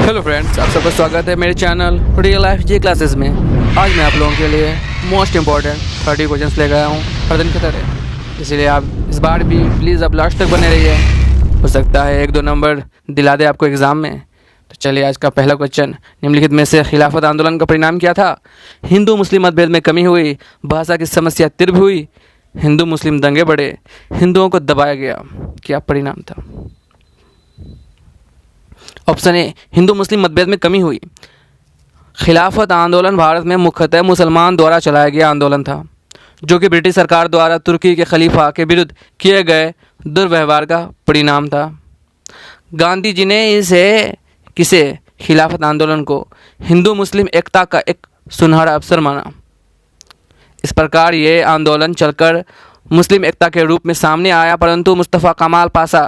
Hello friends, आप सबका स्वागत है मेरे चैनल रियल लाइफ जी क्लासेस में। आज मैं आप लोगों के लिए मोस्ट इम्पॉर्टेंट 30 क्वेश्चंस लेकर आया हूँ हर दिन की तरह। इसलिए आप इस बार भी प्लीज़ आप लास्ट तक बने रहिए, हो सकता है 1-2 नंबर दिला दे आपको एग्ज़ाम में। तो चलिए, आज का पहला क्वेश्चन, निम्नलिखित में से खिलाफत आंदोलन का परिणाम क्या था? हिंदू मुस्लिम मतभेद में कमी हुई, भाषा की समस्या तीव्र हुई, हिंदू मुस्लिम दंगे बढ़े, हिंदुओं को दबाया गया। क्या परिणाम था? ऑप्शन ए, हिंदू मुस्लिम मतभेद में कमी हुई। खिलाफत आंदोलन भारत में मुख्यतः मुसलमान द्वारा चलाया गया आंदोलन था, जो कि ब्रिटिश सरकार द्वारा तुर्की के खलीफा के विरुद्ध किए गए दुर्व्यवहार का परिणाम था। गांधी जी ने किसे खिलाफत आंदोलन को हिंदू मुस्लिम एकता का एक सुनहरा अवसर माना। इस प्रकार ये आंदोलन चलकर मुस्लिम एकता के रूप में सामने आया, परंतु मुस्तफ़ा कमाल पाशा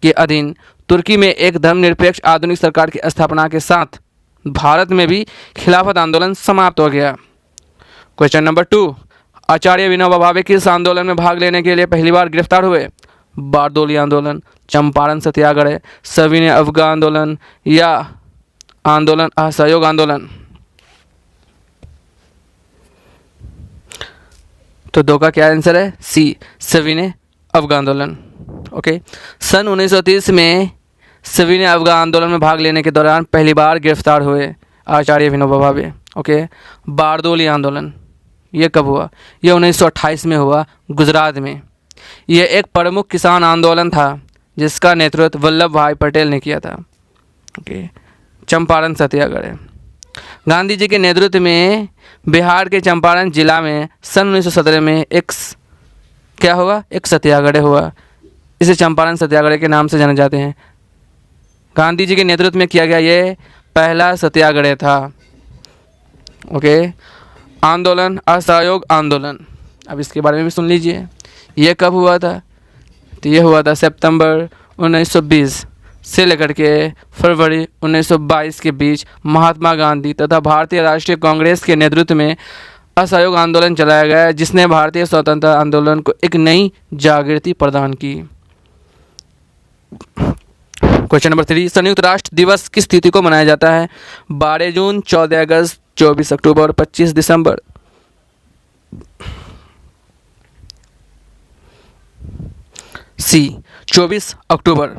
के अधीन तुर्की में एक धर्मनिरपेक्ष आधुनिक सरकार की स्थापना के साथ भारत में भी खिलाफत आंदोलन समाप्त हो गया। क्वेश्चन नंबर 2, आचार्य विनोबा भावे किस आंदोलन में भाग लेने के लिए पहली बार गिरफ्तार हुए? बारदोली आंदोलन, चंपारण सत्याग्रह, सविनय अवज्ञा आंदोलन या आंदोलन असहयोग आंदोलन? तो दो का क्या आंसर है? सी, सविनय अवज्ञा आंदोलन। ओके, सन 1930 में सविनय अवज्ञा आंदोलन में भाग लेने के दौरान पहली बार गिरफ्तार हुए आचार्य विनोबा भावे। ओके, बारदोली आंदोलन ये कब हुआ? ये 1928 में हुआ, गुजरात में। यह एक प्रमुख किसान आंदोलन था जिसका नेतृत्व वल्लभ भाई पटेल ने किया था। ओके, चंपारण सत्याग्रह, गांधी जी के नेतृत्व में बिहार के चंपारण जिला में सन 1917 में क्या हुआ? एक सत्याग्रह हुआ। इसे चंपारण सत्याग्रह के नाम से जाने जाते हैं। गांधी जी के नेतृत्व में किया गया ये पहला सत्याग्रह था। ओके, आंदोलन असहयोग आंदोलन, अब इसके बारे में भी सुन लीजिए। ये कब हुआ था? तो ये हुआ था सितंबर 1920 से लेकर के फरवरी 1922 के बीच महात्मा गांधी तथा भारतीय राष्ट्रीय कांग्रेस के नेतृत्व में असहयोग आंदोलन चलाया गया, जिसने भारतीय स्वतंत्रता आंदोलन को एक नई जागृति प्रदान की। क्वेश्चन नंबर 3, संयुक्त राष्ट्र दिवस किस तिथि को मनाया जाता है? 12 जून, 14 अगस्त, 24 अक्टूबर और 25 दिसंबर? सी, 24 अक्टूबर।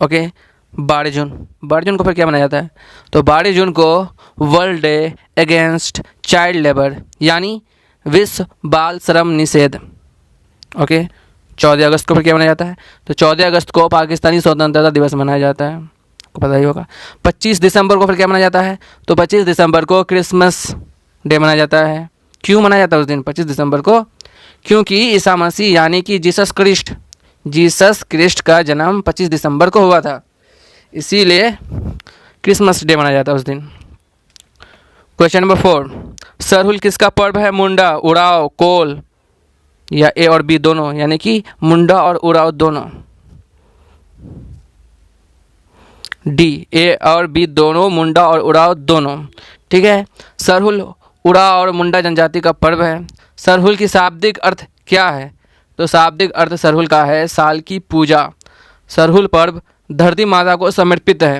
ओके, 12 जून को फिर क्या मनाया जाता है? तो 12 जून को world day against child labour यानी विश्व बाल श्रम निषेध। ओके, 14 अगस्त को फिर क्या मनाया जाता है? तो 14 अगस्त को पाकिस्तानी स्वतंत्रता दिवस मनाया जाता है, आपको पता ही होगा। 25 दिसंबर को फिर क्या मनाया जाता है? तो 25 दिसंबर को क्रिसमस डे मनाया जाता है। क्यों मनाया जाता है उस दिन 25 दिसंबर को? क्योंकि ईसा मसीह यानी कि जीसस क्रिस्ट का जन्म 25 दिसंबर को हुआ था, इसीलिए क्रिसमस डे मनाया जाता है उस दिन। क्वेश्चन नंबर 4, सरहुल किसका पर्व है? मुंडा, उराव, कोल या ए और बी दोनों, यानी कि मुंडा और उराव दोनों? डी, ए और बी दोनों, मुंडा और उराव दोनों। ठीक है, सरहुल उराव और मुंडा जनजाति का पर्व है। सरहुल की शाब्दिक अर्थ क्या है? तो शाब्दिक अर्थ सरहुल का है साल की पूजा। सरहुल पर्व धरती माता को समर्पित है।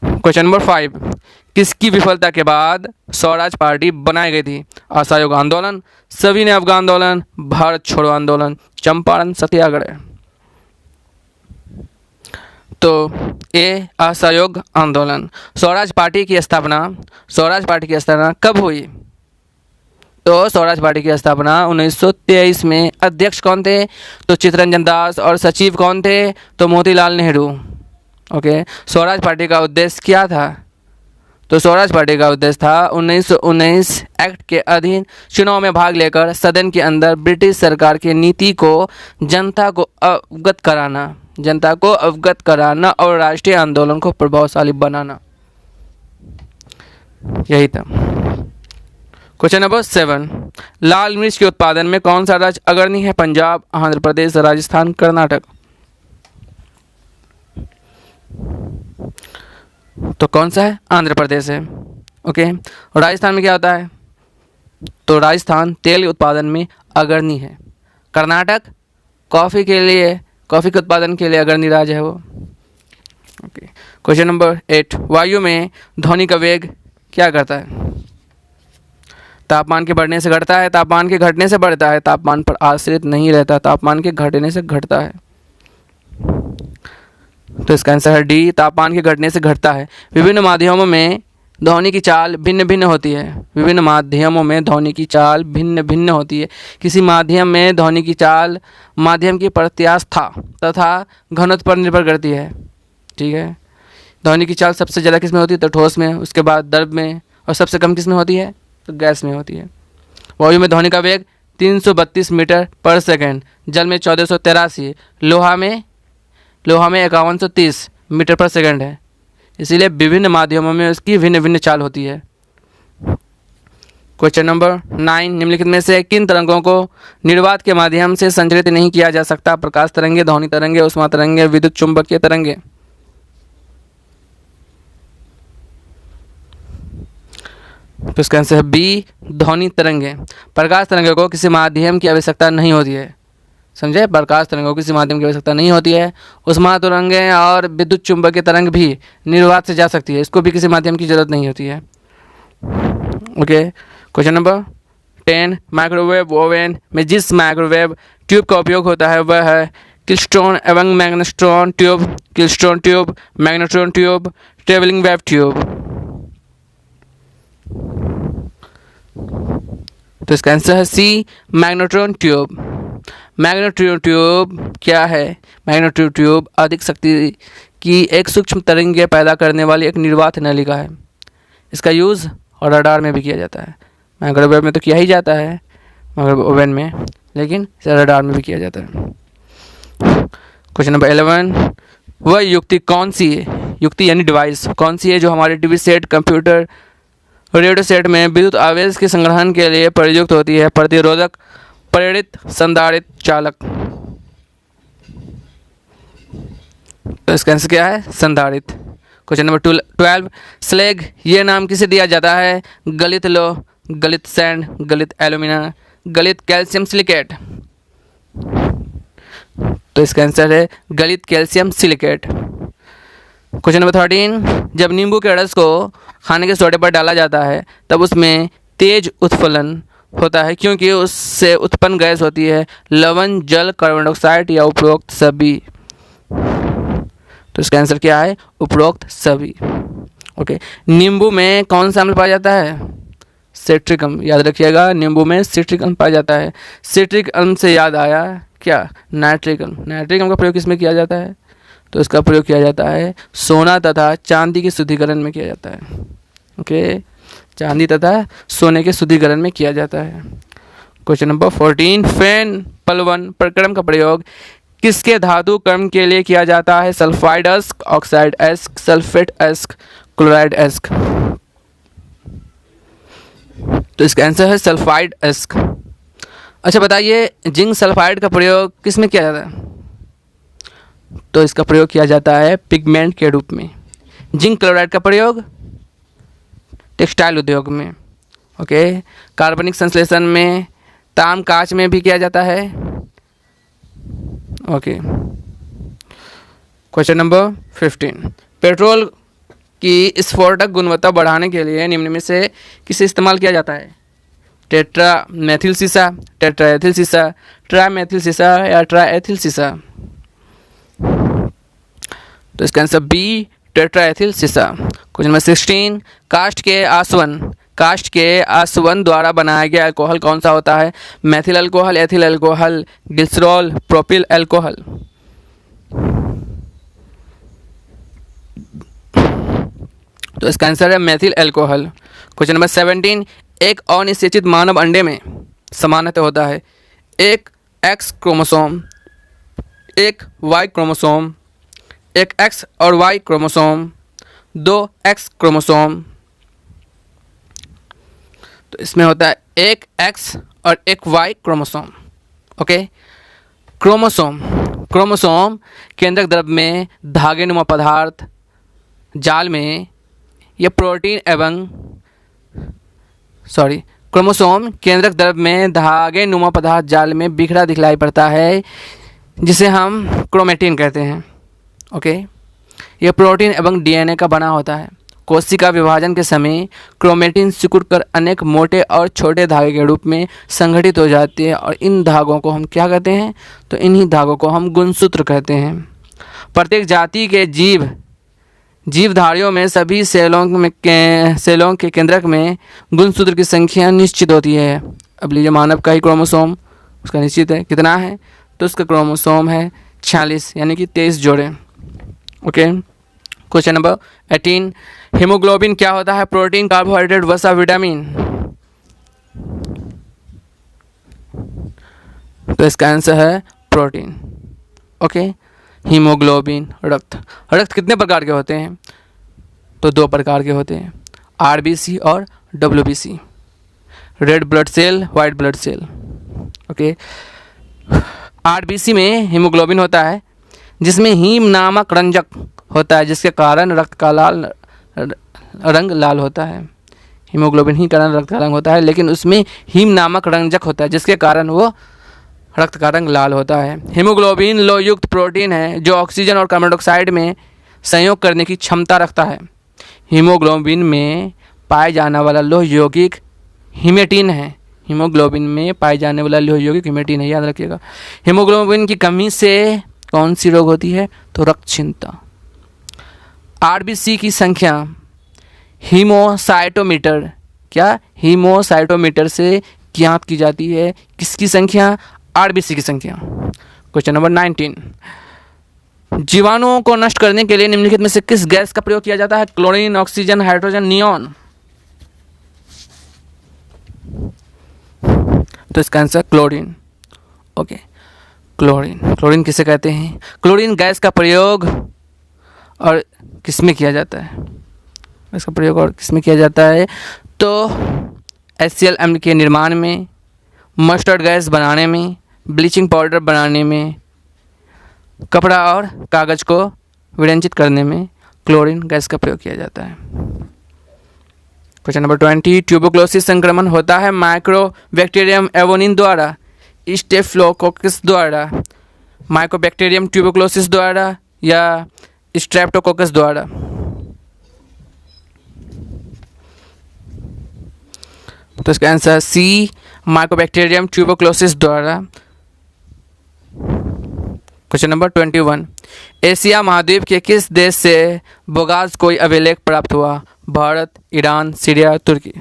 क्वेश्चन नंबर 5, किसकी विफलता के बाद स्वराज पार्टी बनाई गई थी? असहयोग आंदोलन, सविनय अवज्ञा आंदोलन, भारत छोड़ो आंदोलन, चंपारण सत्याग्रह? तो ए, असहयोग आंदोलन। स्वराज पार्टी की स्थापना कब हुई? तो स्वराज पार्टी की स्थापना 1923 में। अध्यक्ष कौन थे? तो चित्तरंजन दास। और सचिव कौन थे? तो मोतीलाल नेहरू। ओके, स्वराज पार्टी का उद्देश्य क्या था? तो स्वराज पार्टी का उद्देश्य था 1919 एक्ट के अधीन चुनाव में भाग लेकर सदन के अंदर ब्रिटिश सरकार की नीति को जनता को अवगत कराना और राष्ट्रीय आंदोलन को प्रभावशाली बनाना, यही था। क्वेश्चन नंबर 7, लाल मिर्च के उत्पादन में कौन सा राज्य अग्रणी है? पंजाब, आंध्र प्रदेश, राजस्थान, कर्नाटक? तो कौन सा है? आंध्र प्रदेश है। ओके, और राजस्थान में क्या होता है? तो राजस्थान तेल उत्पादन में अग्रणी है। कर्नाटक कॉफ़ी के उत्पादन के लिए अग्रणी राज्य है वो। ओके, क्वेश्चन नंबर 8, वायु में ध्वनि का वेग क्या करता है? तापमान के बढ़ने से घटता है, तापमान के घटने से बढ़ता है, तापमान पर आश्रित नहीं रहता, तापमान के घटने से घटता है। तो इसका आंसर है डी, तापमान के घटने से घटता है। विभिन्न माध्यमों में ध्वनि की चाल भिन्न भिन्न होती है। विभिन्न माध्यमों में ध्वनि की चाल भिन्न भिन्न होती है। किसी माध्यम में ध्वनि की चाल माध्यम की प्रत्यास्था तथा घनत्व पर निर्भर करती है। ठीक है, ध्वनि की चाल सबसे ज़्यादा किस में होती है? तो ठोस में, उसके बाद द्रव में, और सबसे कम किस में होती है? तो गैस में होती है। वायु में ध्वनि का वेग 332 मीटर पर सेकेंड, जल में 1483, लोहा में 5130 मीटर पर सेकेंड है। इसीलिए विभिन्न माध्यमों में उसकी भिन्न भिन्न चाल होती है। क्वेश्चन नंबर 9, निम्नलिखित में से किन तरंगों को निर्वात के माध्यम से संचरित नहीं किया जा सकता? प्रकाश तरंगे, ध्वनि तरंगे, उष्मा तरंगे, विद्युत चुंबकीय तरंगे। तो इसका आंसर है बी, ध्वनि तरंगे। प्रकाश तरंगे को किसी माध्यम की आवश्यकता नहीं होती है। समझे? प्रकाश तरंगों की किसी माध्यम की आवश्यकता नहीं होती है। उष्मा तरंगें और विद्युत चुंबकीय तरंग भी निर्वात से जा सकती है, इसको भी किसी माध्यम की जरूरत नहीं होती है। Okay, question number 10, microwave oven में जिस माइक्रोवेव ट्यूब का उपयोग होता है वह है क्लिस्ट्रॉन एवं magnetron tube, klystron tube, magnetron tube, travelling wave tube. तो इसका आंसर है सी, मैग्नेट्रॉन ट्यूब। मैग्नेट्रॉन ट्यूब क्या है? मैग्नेट्रॉन ट्यूब अधिक शक्ति की एक सूक्ष्म तरंगें पैदा करने वाली एक निर्वात नलिका है। इसका यूज़ और रडार में भी किया जाता है। माइक्रोवेव में तो किया ही जाता है, माइक्रोवेव ओवन में, लेकिन इसे रडार में भी किया जाता है। क्वेश्चन नंबर 11, वह युक्ति कौन सी है? युक्ति यानी डिवाइस कौन सी है जो हमारे TV set, computer, radio set में विद्युत आवेश के संग्रहण के लिए प्रयुक्त होती है? प्रतिरोधक, प्रेरित, संधारित, चालक। तो इसका आंसर क्या है? संधारित। क्वेश्चन नंबर 12, स्लैग ये नाम किसे दिया जाता है? गलित लोह, गलित सैंड, गलित एल्यूमिना, गलित कैल्शियम सिलिकेट। तो इसका आंसर है गलित कैल्शियम सिलिकेट। क्वेश्चन नंबर 13, जब नींबू के रस को खाने के सोडे पर डाला जाता है तब उसमें तेज उत्फलन होता है क्योंकि उससे उत्पन्न गैस होती है लवण, जल, कार्बन डाइऑक्साइड या उपरोक्त सभी। तो इसका आंसर क्या है? उपरोक्त सभी। ओके, नींबू में कौन सा अम्ल पाया जाता है? सिट्रिक अम्ल। याद रखिएगा, नींबू में सिट्रिक अम्ल पाया जाता है। सिट्रिक अम्ल से याद आया क्या? नाइट्रिक अम्ल। नाइट्रिक अम्ल का प्रयोग किसमें किया जाता है? तो इसका प्रयोग किया जाता है सोना तथा चांदी के शुद्धिकरण में किया जाता है। ओके, चांदी तथा सोने के शुद्धिकरण में किया जाता है। क्वेश्चन नंबर 14, फेन पलवन प्रक्रम का प्रयोग किसके धातु कर्म के लिए किया जाता है? Sulphide ask, oxide ask, sulphate ask, chloride ask. तो इसका आंसर है सल्फाइड अस्क। अच्छा बताइए, जिंक सल्फाइड का प्रयोग किस में किया जाता है? तो इसका प्रयोग किया जाता है पिगमेंट के रूप में। जिंक क्लोराइड का प्रयोग टेक्सटाइल उद्योग में। ओके, कार्बनिक संश्लेषण में, ताम कांच में भी किया जाता है। ओके, क्वेश्चन नंबर 15, पेट्रोल की स्फोटक गुणवत्ता बढ़ाने के लिए निम्न में से किसे इस्तेमाल किया जाता है? टेट्रा मेथिल सीसा, टेट्राएथिल सीसा, ट्राइमेथिल सीसा या ट्राइएथिल सीसा। तो इसका आंसर बी, टेट्राएथिल सीसा। क्वेश्चन नंबर 16, काष्ठ के आसवन द्वारा बनाया गया अल्कोहल कौन सा होता है? Methyl alcohol, ethyl alcohol, glycerol, propyl alcohol. तो इसका आंसर है मेथिल अल्कोहल। क्वेश्चन नंबर 17, एक अनिषेचित मानव अंडे में सामान्यतः होता है एक एक्स क्रोमोसोम, एक वाई क्रोमोसोम, एक एक्स और वाई क्रोमोसोम, 2 एक्स क्रोमोसोम। तो इसमें होता है एक एक्स और एक वाई क्रोमोसोम। ओके, क्रोमोसोम केंद्रक द्रव में धागेनुमा पदार्थ, जाल में या प्रोटीन एवं क्रोमोसोम केंद्रक द्रव में धागेनुमा पदार्थ जाल में बिखरा दिखलाई पड़ता है जिसे हम क्रोमेटिन कहते हैं। ओके, यह प्रोटीन एवं डीएनए का बना होता है। कोशिका विभाजन के समय क्रोमेटिन सिकुड़कर अनेक मोटे और छोटे धागे के रूप में संगठित हो जाती है और इन धागों को हम क्या कहते हैं? तो इन्हीं धागों को हम गुणसूत्र कहते हैं। प्रत्येक जाति के जीवधारियों में सभी सेलों के केंद्रक में गुणसूत्र की संख्या निश्चित होती है। अब लीजिए मानव का ही क्रोमोसोम उसका निश्चित है, कितना है? तो उसका क्रोमोसोम है 46 यानी कि 23 जोड़े। ओके, क्वेश्चन नंबर 18, हीमोग्लोबिन क्या होता है? प्रोटीन, कार्बोहाइड्रेट, वसा, विटामिन। तो इसका आंसर है प्रोटीन। ओके, हीमोग्लोबिन रक्त कितने प्रकार के होते हैं? तो 2 प्रकार के होते हैं, आरबीसी और WBC, red blood cell, white blood cell. Okay, RBC में हीमोग्लोबिन होता है जिसमें हीम नामक रंजक होता है जिसके कारण रक्त का रंग लाल होता है। हीमोग्लोबिन ही कारण रक्त का रंग होता है, लेकिन उसमें हीम नामक रंजक होता है जिसके कारण वो रक्त का रंग लाल होता है। हीमोग्लोबिन लौहयुक्त प्रोटीन है जो ऑक्सीजन और कार्बन डाइऑक्साइड में संयोग करने की क्षमता रखता है। हीमोग्लोबिन में पाए जाने वाला लौह यौगिक हीमेटिन है। हीमोग्लोबिन में पाए जाने वाला लौह यौगिक हीमेटिन है, याद रखिएगा। हीमोग्लोबिन की कमी से कौन सी रोग होती है? तो रक्तहीनता। आरबीसी की संख्या हीमोसाइटोमीटर, क्या? हीमोसाइटोमीटर से ज्ञात की जाती है। किसकी संख्या? आरबीसी की संख्या। क्वेश्चन नंबर 19, जीवाणुओं को नष्ट करने के लिए निम्नलिखित में से किस गैस का प्रयोग किया जाता है? Chlorine, oxygen, hydrogen, neon. तो इसका आंसर क्लोरीन। ओके, क्लोरीन किसे कहते हैं? क्लोरीन गैस का प्रयोग और किस में किया जाता है? इसका प्रयोग और किस में किया जाता है? तो HCl अम्ल के निर्माण में, मस्टर्ड गैस बनाने में, ब्लीचिंग पाउडर बनाने में, कपड़ा और कागज़ को विरंजित करने में क्लोरीन गैस का प्रयोग किया जाता है। क्वेश्चन नंबर 20, ट्यूबरकुलोसिस संक्रमण होता है माइक्रोबैक्टीरियम एवोनिन द्वारा, स्टेफिलोकोकस द्वारा, माइकोबैक्टीरियम ट्यूबरकुलोसिस द्वारा या स्ट्रेप्टोकोकस द्वारा। तो इसका आंसर सी, माइकोबैक्टीरियम ट्यूबरकुलोसिस द्वारा। क्वेश्चन नंबर 21, एशिया महाद्वीप के किस देश से बोगास कोई अभिलेख प्राप्त हुआ? भारत, ईरान, सीरिया, तुर्की।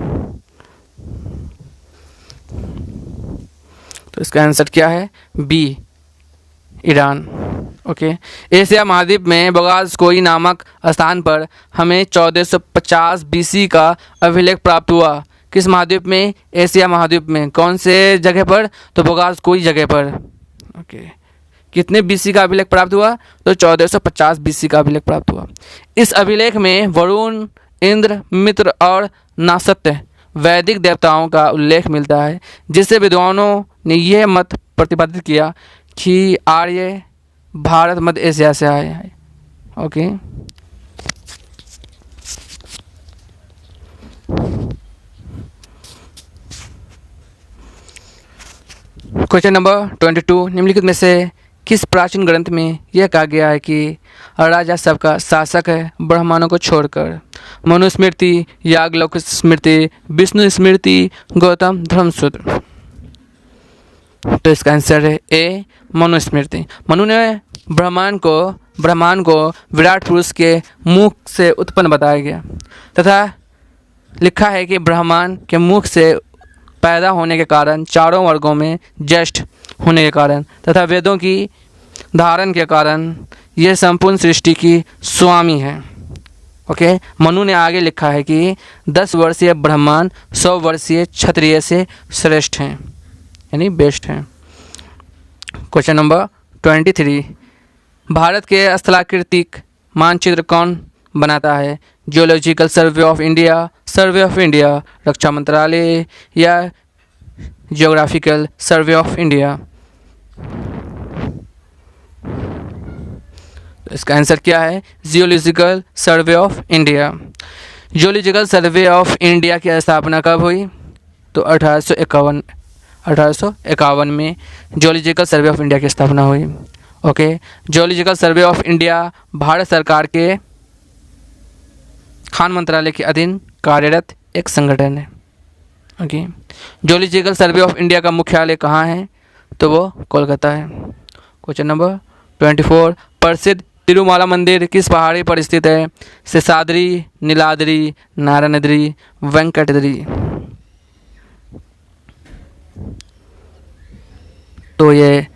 तो इसका आंसर क्या है? B, Iran. ओके, एशिया महाद्वीप में बोगास कोई नामक स्थान पर हमें 1450 BC का अभिलेख प्राप्त हुआ। किस महाद्वीप में? एशिया महाद्वीप में। कौन से जगह पर? तो बोगास कोई जगह पर। ओके, कितने BC का अभिलेख प्राप्त हुआ? तो 1450 BC का अभिलेख प्राप्त हुआ। इस अभिलेख में वरुण, इंद्र, मित्र और नासत्य वैदिक देवताओं का उल्लेख मिलता है, जिससे विद्वानों ने यह मत प्रतिपादित किया कि आर्य भारत मध्य एशिया से आए हैं। ओके, क्वेश्चन नंबर 22, निम्नलिखित में से किस प्राचीन ग्रंथ में यह कहा गया है कि राजा सबका शासक है ब्राह्मणों को छोड़कर? मनुस्मृति, याज्ञवल्क्य स्मृति, विष्णु स्मृति, गौतम धर्मसूत्र। तो इसका आंसर है ए, मनुस्मृति। मनु ने ब्रह्मांड को विराट पुरुष के मुख से उत्पन्न बताया गया तथा लिखा है कि ब्रह्मांड के मुख से पैदा होने के कारण, चारों वर्गों में ज्येष्ठ होने के कारण तथा वेदों की धारण के कारण यह संपूर्ण सृष्टि की स्वामी है। ओके, मनु ने आगे लिखा है कि 10 वर्षीय ब्रह्मांड 100 वर्षीय क्षत्रिय से श्रेष्ठ हैं, यानी बेस्ट हैं। क्वेश्चन नंबर 23, भारत के स्थलाकृतिक मानचित्र कौन बनाता है? Geological survey of India, survey of India, रक्षा मंत्रालय या जियोग्राफिकल सर्वे ऑफ इंडिया। तो इसका आंसर क्या है? Geological survey of India. Geological survey of India की स्थापना कब हुई? तो 1851 में जियोलॉजिकल सर्वे ऑफ इंडिया की स्थापना हुई। Okay, geological survey of India Bharat सरकार के खान मंत्रालय के अधीन कार्यरत एक संगठन है। Okay, geological survey of India का मुख्यालय कहाँ है? तो वो कोलकाता है। क्वेश्चन नंबर 24, प्रसिद्ध तिरुमाला मंदिर किस पहाड़ी पर स्थित है? शेषाद्री, नीलाद्री, नारायणद्री, वेंकटाद्री। तो ये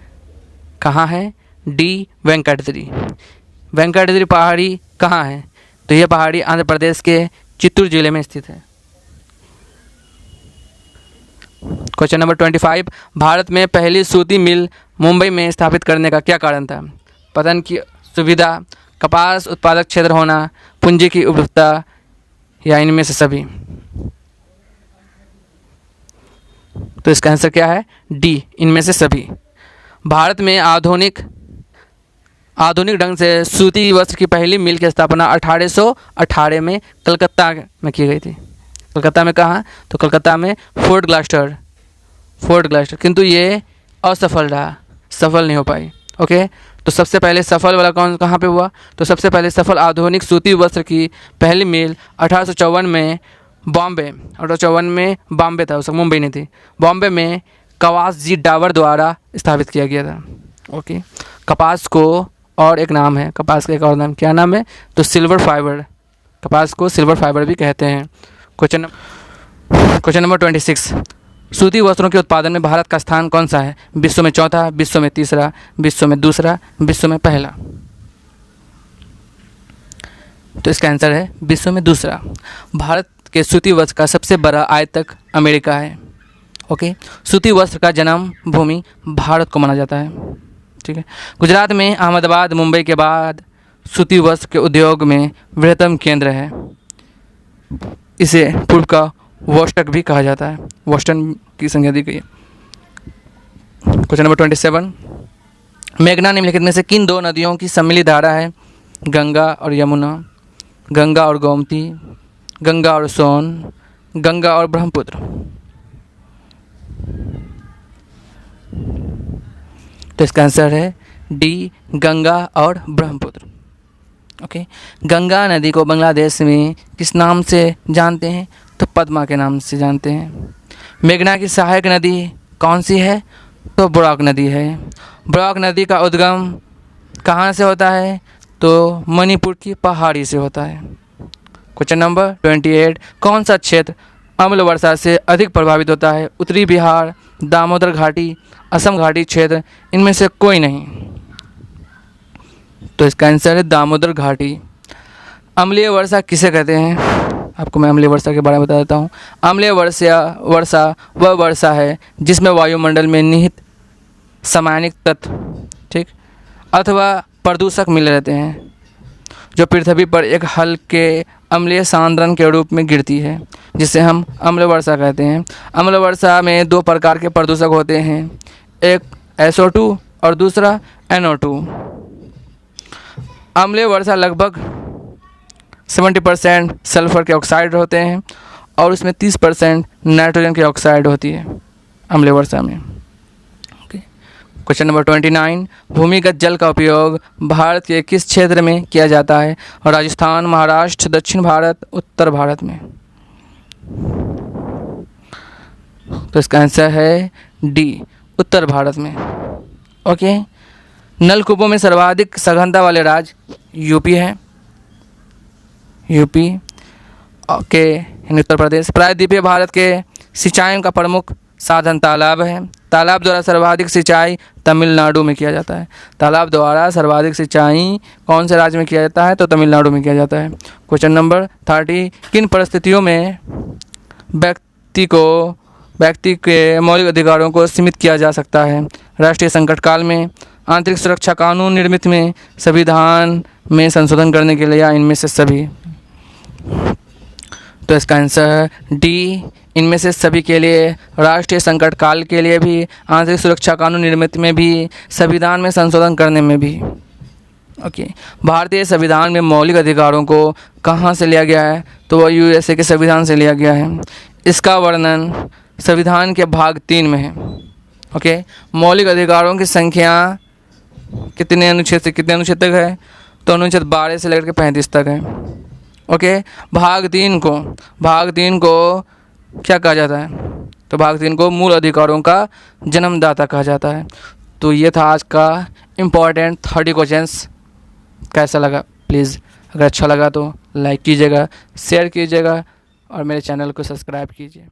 कहाँ है? डी, वेंकटाद्री। वेंकटाद्री पहाड़ी कहाँ है? तो यह पहाड़ी आंध्र प्रदेश के चित्तूर जिले में स्थित है। क्वेश्चन नंबर 25, भारत में पहली सूती मिल मुंबई में स्थापित करने का क्या कारण था? पतन की सुविधा, कपास उत्पादक क्षेत्र होना, पूंजी की उपलब्धता, या इनमें से सभी। तो इसका आंसर क्या है? डी, इनमें से सभी। भारत में आधुनिक ढंग से सूती वस्त्र की पहली मिल की स्थापना 1818 में कलकत्ता में की गई थी। कलकत्ता में कहाँ? तो कलकत्ता में फोर्ट ग्लास्टर, किंतु ये असफल रहा, सफल नहीं हो पाई। ओके, तो सबसे पहले सफल वाला कहाँ पे हुआ? तो सबसे पहले सफल आधुनिक सूती वस्त्र की पहली मिल 1854 में बॉम्बे था, उसका मुंबई नहीं थी, बॉम्बे में कवास जी डावर द्वारा स्थापित किया गया था। ओके, कपास को और एक नाम है, कपास का एक और नाम, क्या नाम है? तो सिल्वर फाइबर, कपास को सिल्वर फाइबर भी कहते हैं। क्वेश्चन नंबर 26, सूती वस्त्रों के उत्पादन में भारत का स्थान कौन सा है? विश्व में चौथा, विश्व में तीसरा, विश्व में दूसरा, विश्व में पहला। तो इसका आंसर है विश्व में दूसरा। भारत के सूती वस्त्र का सबसे बड़ा आयातक अमेरिका है। ओके, सूती वस्त्र का जन्म भूमि भारत को माना जाता है। ठीक है, गुजरात में अहमदाबाद, मुंबई के बाद सूती वस्त्र के उद्योग में बृहत्तम केंद्र है। इसे पूर्व का वोस्टक भी कहा जाता है, वोस्टन की संज्ञा दी गई है। क्वेश्चन नंबर 27, मेघना निम्नलिखित में से किन दो नदियों की सम्मिलित धारा है? गंगा और यमुना, गंगा और गोमती, गंगा और सोन, गंगा और ब्रह्मपुत्र। तो इसका आंसर है डी, गंगा और ब्रह्मपुत्र। ओके, गंगा नदी को बांग्लादेश में किस नाम से जानते हैं? तो पद्मा के नाम से जानते हैं। मेघना की सहायक नदी कौन सी है? तो बराक नदी है। बराक नदी का उद्गम कहाँ से होता है? तो मणिपुर की पहाड़ी से होता है। क्वेश्चन नंबर 28, कौन सा क्षेत्र अम्ल वर्षा से अधिक प्रभावित होता है? उत्तरी बिहार, दामोदर घाटी, असम घाटी क्षेत्र, इनमें से कोई नहीं। तो इसका आंसर है दामोदर घाटी। अम्लीय वर्षा किसे कहते हैं? आपको मैं अम्लीय वर्षा के बारे में बता देता हूँ। अम्लीय वर्षा वह वर्षा है जिसमें वायुमंडल में निहित सामान्यिक तत्व, ठीक, अथवा प्रदूषक मिले रहते हैं, जो पृथ्वी पर एक हल्के अम्लीय सांद्रण के रूप में गिरती है, जिसे हम अम्ल वर्षा कहते हैं। अम्ल वर्षा में दो प्रकार के प्रदूषक होते हैं, एक SO2 और दूसरा NO2। अम्लीय वर्षा लगभग 70% सल्फर के ऑक्साइड होते हैं और उसमें 30% नाइट्रोजन की ऑक्साइड होती है अम्लीय वर्षा में। क्वेश्चन नंबर 29, भूमिगत जल का उपयोग भारत के किस क्षेत्र में किया जाता है? राजस्थान, महाराष्ट्र, दक्षिण भारत, उत्तर भारत में। तो इसका आंसर है डी, उत्तर भारत में। ओके, नलकूपों में सर्वाधिक सघनता वाले राज्य यूपी है, यूपी। ओके, उत्तर प्रदेश। प्रायद्वीपीय भारत के सिंचाई का प्रमुख साधन तालाब है। तालाब द्वारा सर्वाधिक सिंचाई तमिलनाडु में किया जाता है। तालाब द्वारा सर्वाधिक सिंचाई कौन से राज्य में किया जाता है? तो तमिलनाडु में किया जाता है। क्वेश्चन नंबर 30, किन परिस्थितियों में व्यक्ति के मौलिक अधिकारों को सीमित किया जा सकता है? राष्ट्रीय संकट काल में, आंतरिक सुरक्षा कानून निर्मित में, संविधान में संशोधन करने के लिए, या इनमें से सभी। तो इसका आंसर डी, इनमें से सभी के लिए। राष्ट्रीय संकट काल के लिए भी, आंतरिक सुरक्षा कानून निर्मित में भी, संविधान में संशोधन करने में भी। ओके, भारतीय संविधान में मौलिक अधिकारों को कहाँ से लिया गया है? तो वह USA के संविधान से लिया गया है। इसका वर्णन संविधान के भाग 3 में है। ओके, मौलिक अधिकारों की संख्या कितने अनुच्छेद से कितने अनुच्छेद तक है? तो अनुच्छेद 12 से लेकर के 35 तक है। ओके, भाग 3 को क्या कहा जाता है? तो भाग 3 को मूल अधिकारों का जन्मदाता कहा जाता है। तो ये था आज का इम्पॉर्टेंट 30 क्वेश्चंस। कैसा लगा प्लीज़, अगर अच्छा लगा तो लाइक कीजिएगा, शेयर कीजिएगा और मेरे चैनल को सब्सक्राइब कीजिए।